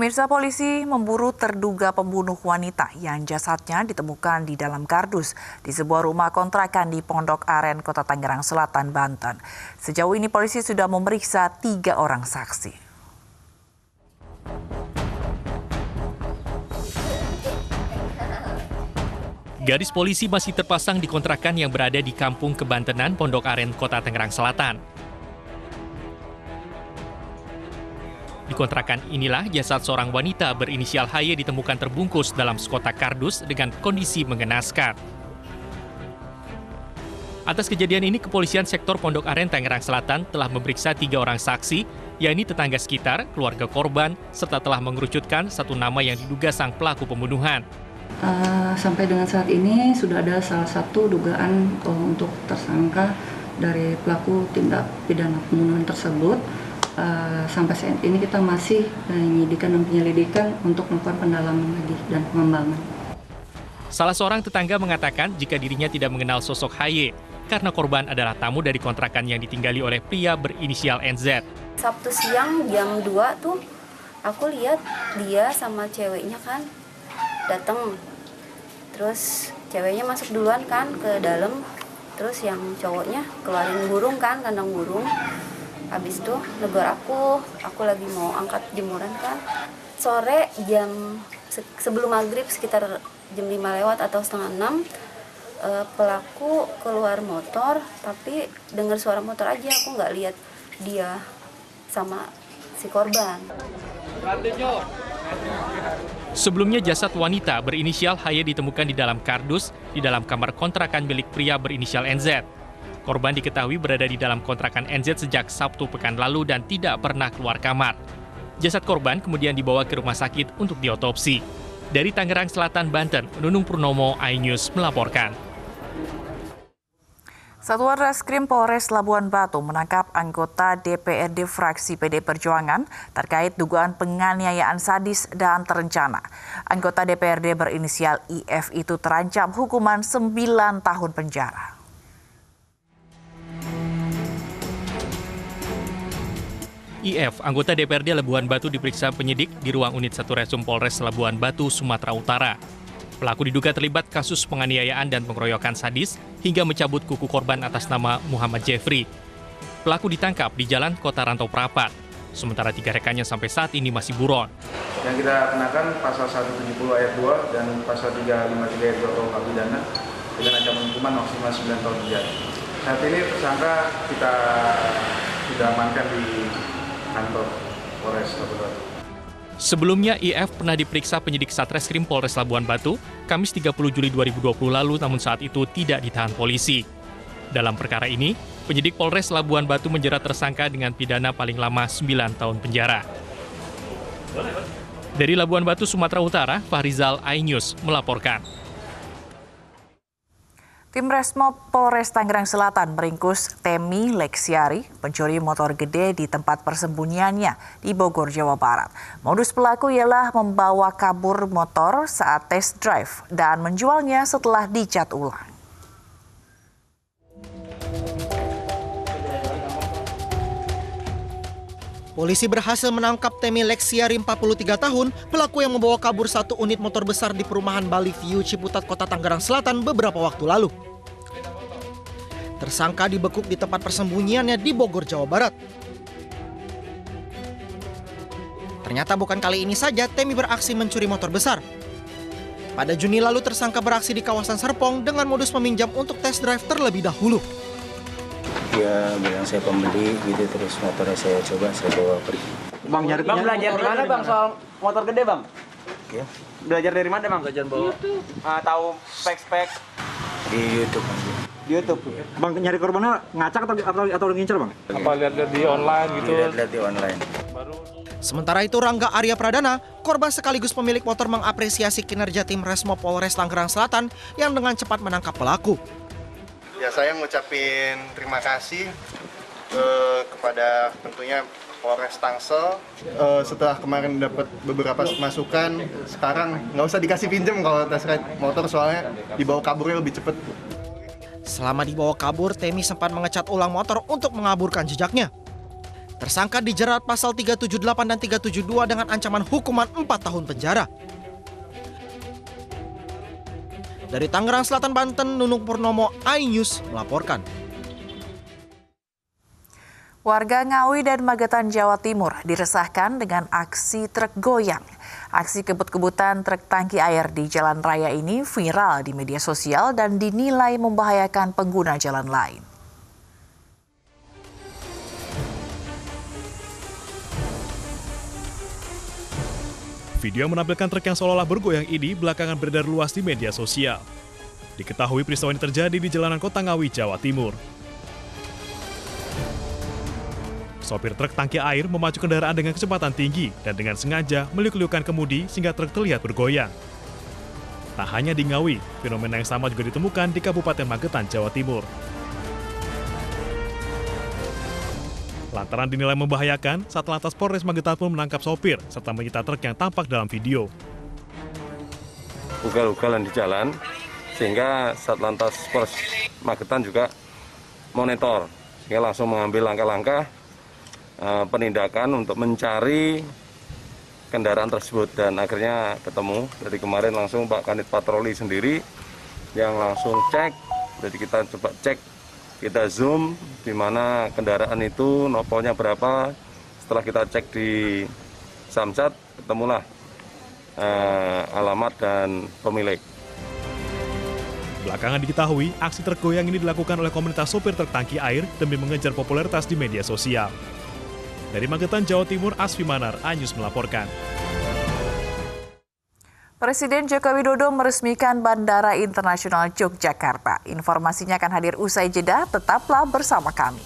Pemirsa, polisi memburu terduga pembunuh wanita yang jasadnya ditemukan di dalam kardus di sebuah rumah kontrakan di Pondok Aren, Kota Tangerang Selatan, Banten. Sejauh ini polisi sudah memeriksa 3 orang saksi. Garis polisi masih terpasang di kontrakan yang berada di Kampung Kebantenan, Pondok Aren, Kota Tangerang Selatan. Di kontrakan inilah jasad seorang wanita berinisial HY ditemukan terbungkus dalam sekotak kardus dengan kondisi mengenaskan. Atas kejadian ini, Kepolisian Sektor Pondok Aren, Tangerang Selatan telah memeriksa 3 orang saksi, yakni tetangga sekitar, keluarga korban, serta telah mengerucutkan satu nama yang diduga sang pelaku pembunuhan. Sampai dengan saat ini sudah ada salah satu dugaan untuk tersangka dari pelaku tindak pidana pembunuhan tersebut. Sampai saat ini kita masih menyidikan dan penyelidikan untuk melakukan pendalaman lagi dan pengembangan. Salah seorang tetangga mengatakan jika dirinya tidak mengenal sosok HY karena korban adalah tamu dari kontrakan yang ditinggali oleh pria berinisial NZ. Sabtu siang jam 2 tuh aku lihat dia sama ceweknya kan datang. Terus ceweknya masuk duluan kan ke dalam. Terus yang cowoknya keluarin burung kan, kandang burung. Habis itu negor aku lagi mau angkat jemuran kan. Sore sebelum maghrib sekitar jam 5 lewat atau setengah 6, pelaku keluar motor, tapi dengar suara motor aja, aku nggak lihat dia sama si korban. Sebelumnya jasad wanita berinisial HY ditemukan di dalam kardus di dalam kamar kontrakan milik pria berinisial NZ. Korban diketahui berada di dalam kontrakan NZ sejak Sabtu pekan lalu dan tidak pernah keluar kamar. Jasad korban kemudian dibawa ke rumah sakit untuk diotopsi. Dari Tangerang Selatan, Banten, Nunung Purnomo, iNews melaporkan. Satuan Reskrim Polres Labuan Batu menangkap anggota DPRD fraksi PD Perjuangan terkait dugaan penganiayaan sadis dan terencana. Anggota DPRD berinisial IF itu terancam hukuman 9 tahun penjara. IF, anggota DPRD Labuan Batu diperiksa penyidik di ruang unit Satreskrim Polres Labuan Batu, Sumatera Utara. Pelaku diduga terlibat kasus penganiayaan dan pengeroyokan sadis hingga mencabut kuku korban atas nama Muhammad Jeffrey. Pelaku ditangkap di Jalan Kota Rantau Prapat, sementara 3 rekannya sampai saat ini masih buron. Yang kita kenakan pasal 170 ayat 2 dan pasal 353 ayat 2 KUH pidana dengan ancaman hukuman maksimal 9 tahun penjara. Saat ini tersangka kita sudah amankan di kantor Polres Labuan Batu. Sebelumnya, IF pernah diperiksa penyidik Satreskrim Polres Labuan Batu, Kamis 30 Juli 2020 lalu, namun saat itu tidak ditahan polisi. Dalam perkara ini, penyidik Polres Labuan Batu menjerat tersangka dengan pidana paling lama 9 tahun penjara. Dari Labuan Batu, Sumatera Utara, Fahrizal, iNews melaporkan. Tim Resmob Polres Tangerang Selatan meringkus Temi Leksiari, pencuri motor gede di tempat persembunyiannya di Bogor, Jawa Barat. Modus pelaku ialah membawa kabur motor saat test drive dan menjualnya setelah dicat ulang. Polisi berhasil menangkap Temi Leksiari 43 tahun, pelaku yang membawa kabur 1 unit motor besar di perumahan Bali View, Ciputat, Kota Tangerang Selatan beberapa waktu lalu. Tersangka dibekuk di tempat persembunyiannya di Bogor, Jawa Barat. Ternyata bukan kali ini saja Temi beraksi mencuri motor besar. Pada Juni lalu tersangka beraksi di kawasan Serpong dengan modus meminjam untuk test drive terlebih dahulu. Dia bilang saya pembeli gitu, terus motornya saya coba, saya bawa pergi. Bang, belajar di mana bang soal motor gede bang? Ya. Belajar dari mana bang? Belajar bawa. Tahu spek-spek? Di YouTube aja. Di YouTube. Bang, nyari korbannya ngacak atau ngincer bang? Apa lihat-lihat di online gitu? Lihat-lihat di online. Sementara itu Rangga Arya Pradana, korban sekaligus pemilik motor, mengapresiasi kinerja tim Resmob Polres Tangerang Selatan yang dengan cepat menangkap pelaku. Ya, saya ngucapin terima kasih kepada tentunya Polres Tangsel. Setelah kemarin dapat beberapa masukan, sekarang nggak usah dikasih pinjam kalau tes ride motor, soalnya dibawa kaburnya lebih cepat. Selama dibawa kabur, Temi sempat mengecat ulang motor untuk mengaburkan jejaknya. Tersangka dijerat pasal 378 dan 372 dengan ancaman hukuman 4 tahun penjara. Dari Tangerang Selatan, Banten, Nunung Purnomo, iNews melaporkan. Warga Ngawi dan Magetan, Jawa Timur diresahkan dengan aksi truk goyang. Aksi kebut-kebutan truk tangki air di jalan raya ini viral di media sosial dan dinilai membahayakan pengguna jalan lain. Video menampilkan truk yang seolah-olah bergoyang ini belakangan beredar luas di media sosial. Diketahui peristiwa ini terjadi di jalanan Kota Ngawi, Jawa Timur. Sopir truk tangki air memacu kendaraan dengan kecepatan tinggi dan dengan sengaja meliuk-liukkan kemudi sehingga truk terlihat bergoyang. Tak hanya di Ngawi, fenomena yang sama juga ditemukan di Kabupaten Magetan, Jawa Timur. Lantaran dinilai membahayakan, Satlantas Polres Magetan pun menangkap sopir serta menyita truk yang tampak dalam video. Ugal-ugalan di jalan, sehingga Satlantas Polres Magetan juga monitor, sehingga langsung mengambil langkah-langkah penindakan untuk mencari kendaraan tersebut dan akhirnya ketemu. Jadi kemarin langsung Pak Kanit Patroli sendiri yang langsung cek, jadi kita coba cek. Kita zoom di mana kendaraan itu nopolnya berapa. Setelah kita cek di Samsat, ketemulah alamat dan pemilik. Belakangan diketahui, aksi truk goyang ini dilakukan oleh komunitas sopir truk tangki air demi mengejar popularitas di media sosial. Dari Magetan, Jawa Timur, Asfi Manar, iNews melaporkan. Presiden Joko Widodo meresmikan Bandara Internasional Yogyakarta. Informasinya akan hadir usai jeda, tetaplah bersama kami.